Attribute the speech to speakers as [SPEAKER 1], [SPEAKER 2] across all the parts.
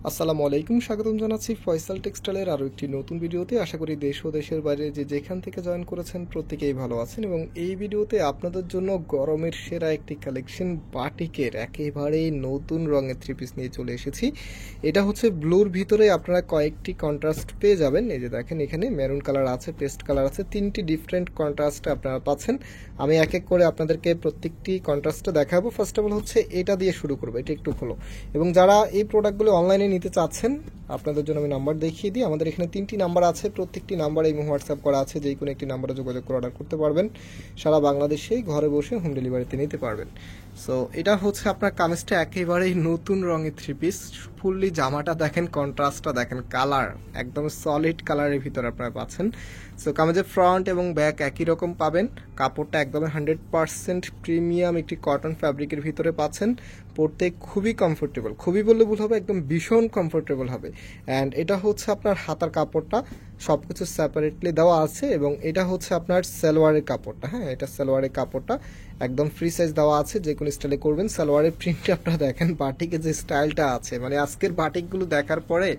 [SPEAKER 1] আসসালামু আলাইকুম, স্বাগতম জানাচ্ছি ফয়সাল টেক্সটাইলের আরও একটি নতুন ভিডিওতে। আশা করি দেশ ও দেশের বাইরে যে যেখান থেকে জয়েন করেছেন প্রত্যেকেই ভালো আছেন এবং এই ভিডিওতে আপনাদের জন্য গরমের সেরা একটি কালেকশন বাটিকের একেবারেই নতুন রঙের থ্রি পিস নিয়ে চলে এসেছি। এটা হচ্ছে ব্লুর ভিতরে আপনারা কয়েকটি কন্ট্রাস্ট পেয়ে যাবেন। এই যে দেখেন, এখানে মেরুন কালার আছে, পেস্ট কালার আছে, তিনটি ডিফারেন্ট কন্ট্রাস্টে আপনারা পাচ্ছেন। আমি এক এক করে আপনাদেরকে প্রত্যেকটি কন্ট্রাস্টে দেখাবো। ফার্স্ট অফ অল হচ্ছে এটা দিয়ে শুরু করবো, এটা একটু খোলো। এবং যারা এই প্রোডাক্টগুলো অনলাইনে নিতে চাচ্ছেন আপনাদের জন্য আমি নাম্বার দেখিয়ে দিই। আমাদের এখানে 3টি নাম্বার আছে, প্রত্যেকটি নাম্বারে এই হোয়াটসঅ্যাপ করা আছে, যে কোনো একটি নাম্বারে যোগাযোগ করে অর্ডার করতে পারবেন। সারা বাংলাদেশেই ঘরে বসে হোম ডেলিভারিতে নিতে পারবেন। সো এটা হচ্ছে আপনার কামিজটা একেবারেই নতুন রঙের থ্রি পিস। ফুললি জামাটা দেখেন, কন্ট্রাস্টটা দেখেন, কালার একদম সলিড কালারের ভিতরে আপনারা পাচ্ছেন। সো কামিজের ফ্রন্ট এবং ব্যাক একই রকম পাবেন। কাপড়টা একদম 100% প্রিমিয়াম একটি কটন ফ্যাব্রিকের ভিতরে পাচ্ছেন। পরতে খুবই কমফোর্টেবল, খুবই বললে ভুল হবে, একদম ভীষণ কমফোর্টেবল হবে। অ্যান্ড এটা হচ্ছে আপনার হাতার কাপড়টা সব কিছু সেপারেটলি দেওয়া আছে এবং এটা হচ্ছে আপনার সালোয়ারের কাপড়টা। হ্যাঁ, এটা সালোয়ারের কাপড়টা একদম ফ্রি সাইজ দেওয়া আছে, যে কোনো স্টাইলে করবেন। সালোয়ারের প্রিন্টটা আপনারা দেখেন, বাটিকের যে স্টাইলটা আছে, মানে আজকের বাটিকগুলো দেখার পরে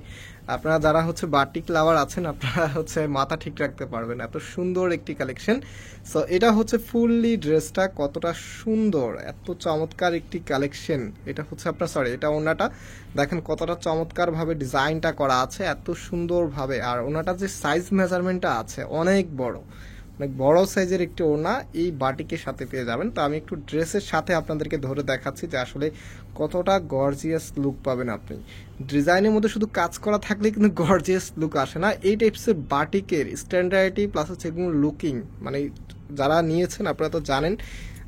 [SPEAKER 1] আপনারা যারা হচ্ছে বাটিক লাভার আছেন আপনারা হচ্ছে মাথা ঠিক রাখতে পারবেন, এত সুন্দর একটি কালেকশন। সো এটা হচ্ছে ফুললি ড্রেসটা কতটা সুন্দর, এত চমৎকার একটি কালেকশন। এটা হচ্ছে আপনার এটা ওনাটা দেখেন কতটা চমৎকার ভাবে ডিজাইনটা করা আছে, এত সুন্দর ভাবে। আর ওনাটা যে সাইজ মেজারমেন্টটা আছে অনেক বড়, অনেক বড় সাইজের একটি ওড়না এই বাটিকের সাথে পেয়ে যাবেন। তো আমি একটু ড্রেসের সাথে আপনাদেরকে ধরে দেখাচ্ছি যে আসলে কতটা গর্জিয়াস লুক পাবেন আপনি। ডিজাইনের মধ্যে শুধু কাজ করা থাকলে কিন্তু গর্জিয়াস লুক আসে না। এই টাইপসের বাটিকের স্ট্যান্ডার্ডি প্লাস হচ্ছে এগুলো লুকিং, মানে যারা নিয়েছেন আপনারা তো জানেন,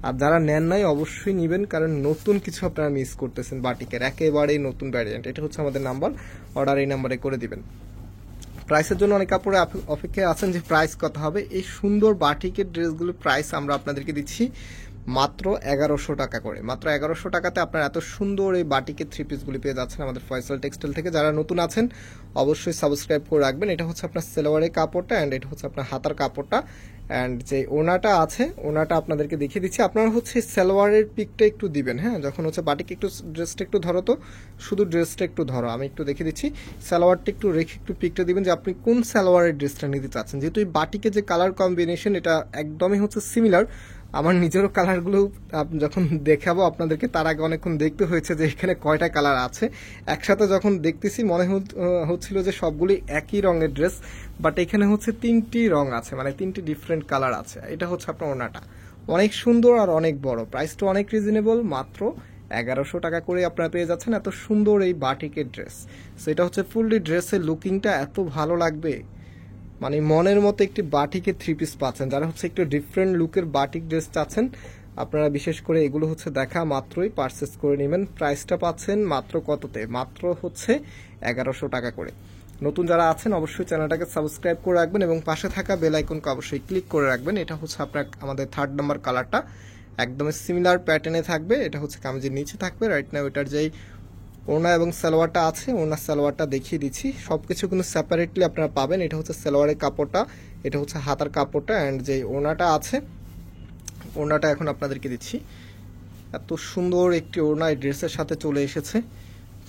[SPEAKER 1] আর যারা নেন নাই অবশ্যই নেবেন, কারণ নতুন কিছু আপনারা মিস করতেছেন। বাটিকের একেবারেই নতুন ভ্যারিয়েন্ট। এটা হচ্ছে আমাদের নাম্বার, অর্ডার এই নাম্বারে করে দিবেন। প্রাইসের জন্য অনেক কাপড়ে অপেক্ষায় আছেন যে প্রাইস কত হবে। এই সুন্দর বাটিকের ড্রেসগুলোর প্রাইস আমরা আপনাদেরকে দিচ্ছি মাত্র 1100 টাকা করে। মাত্র 1100 টাকাতে আপনারা এত সুন্দর এই বাটিকের থ্রি পিসগুলি পেয়ে যাচ্ছেন আমাদের ফয়সাল টেক্সটাইল থেকে। যারা নতুন আছেন অবশ্যই সাবস্ক্রাইব করে রাখবেন। এটা হচ্ছে আপনার সালোয়ারের কাপড়টা অ্যান্ড এটা হচ্ছে আপনার হাতার কাপড়টা। অ্যান্ড যে ওনাটা আছে ওনাটা আপনাদেরকে দেখিয়ে দিচ্ছি। আপনারা হচ্ছে সালোয়ারের পিকটা একটু দিবেন। হ্যাঁ, যখন হচ্ছে বাটিক একটু ড্রেসটা একটু ধরো, তো শুধু ড্রেসটা একটু ধরো, আমি একটু দেখিয়ে দিচ্ছি। সালোয়ারটা একটু রেখে একটু পিকটা দিবেন যে আপনি কোন সালোয়ারের ড্রেসটা নিতে চাচ্ছেন। যেহেতু এই বাটিকের যে কালার কম্বিনেশন এটা একদমই হচ্ছে সিমিলার। আমার নিজেরও কালারগুলো যখন দেখাবো আপনাদেরকে, তার আগে অনেকক্ষণ দেখতে হয়েছে যে এখানে কয়টা কালার আছে। একসাথে যখন দেখতেছি মনে হচ্ছিল যে সবগুলি একই রঙের ড্রেস, বাট এখানে হচ্ছে 3টি রং আছে, মানে 3টি ডিফারেন্ট কালার আছে। এটা হচ্ছে আপনার ওনাটা অনেক সুন্দর আর অনেক বড়। প্রাইসটা অনেক রিজনেবল, মাত্র 1100 টাকা করে আপনারা পেয়ে যাচ্ছেন এত সুন্দর এই বাটিকের ড্রেস। সো এটা হচ্ছে ফুললি ড্রেসের লুকিংটা এত ভালো লাগবে, মানে মনের মতো একটি বাটিকের থ্রি পিস পাচ্ছেন। যারা হচ্ছে একটু ডিফারেন্ট লুকের বাটিক ড্রেস চাচ্ছেন আপনারা বিশেষ করে এগুলো হচ্ছে দেখা মাত্রই পারচেস করে নেবেন। প্রাইসটা পাচ্ছেন মাত্র কততে, মাত্র হচ্ছে 1100 টাকা করে। নতুন যারা আছেন অবশ্যই চ্যানেলটাকে সাবস্ক্রাইব করে রাখবেন এবং পাশে থাকা বেল আইকনকে অবশ্যই ক্লিক করে রাখবেন। এটা হচ্ছে আপনার আমাদের 3rd নাম্বার কালারটা, একদম সিমিলার প্যাটার্নে থাকবে। এটা হচ্ছে কামিজের নিচে থাকবে। রাইট নাও এটার যেই ওড়না এবং সালোয়ারটা আছে, ওড়না সালোয়ারটা দেখিয়ে দিচ্ছি। সব কিছু কিন্তু সেপারেটলি আপনারা পাবেন। এটা হচ্ছে সালোয়ারের কাপড়টা, এটা হচ্ছে হাতার কাপড়টা, অ্যান্ড যে ওড়নাটা আছে ওড়নাটা এখন আপনাদেরকে দিচ্ছি। এত সুন্দর একটি ওড়না এই ড্রেসের সাথে চলে এসেছে,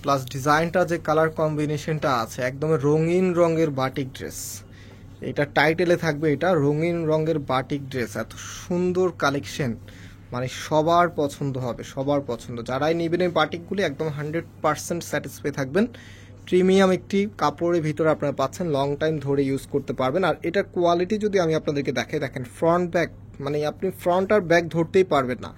[SPEAKER 1] প্লাস ডিজাইনটা যে কালার কম্বিনেশনটা আছে একদম রঙিন রঙের বাটিক ড্রেস। এটা টাইটেলে থাকবে, এটা রঙিন রঙের বাটিক ড্রেস। এত সুন্দর কালেকশন, মানে সবার পছন্দ হবে, সবার পছন্দ। যারাই নেবেন এই বাটিকগুলি একদম 100% স্যাটিসফাই থাকবেন। প্রিমিয়াম একটি কাপড়ের ভিতরে আপনারা পাচ্ছেন, লং টাইম ধরে ইউজ করতে পারবেন। আর এটার কোয়ালিটি যদি আমি আপনাদেরকে দেখাই, দেখেন ফ্রন্ট ব্যাক, মানে আপনি ফ্রন্ট আর ব্যাক ধরতেই পারবেন না।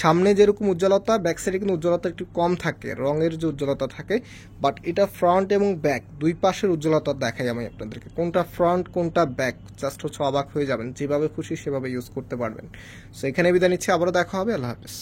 [SPEAKER 1] সামনে যেরকম উজ্জ্বলতা, ব্যাক সাইডে কিন্তু উজ্জ্বলতা একটু কম থাকে, রঙের যে উজ্জ্বলতা থাকে, বাট এটা ফ্রন্ট এবং ব্যাক দুই পাশের উজ্জ্বলতা দেখাই আমি আপনাদেরকে, কোনটা ফ্রন্ট কোনটা ব্যাক, জাস্ট হচ্ছে অবাক হয়ে যাবেন। যেভাবে খুশি সেভাবে ইউজ করতে পারবেন। সো এখানে বিদায় নিচ্ছি, আবারও দেখা হবে। আল্লাহ হাফেজ।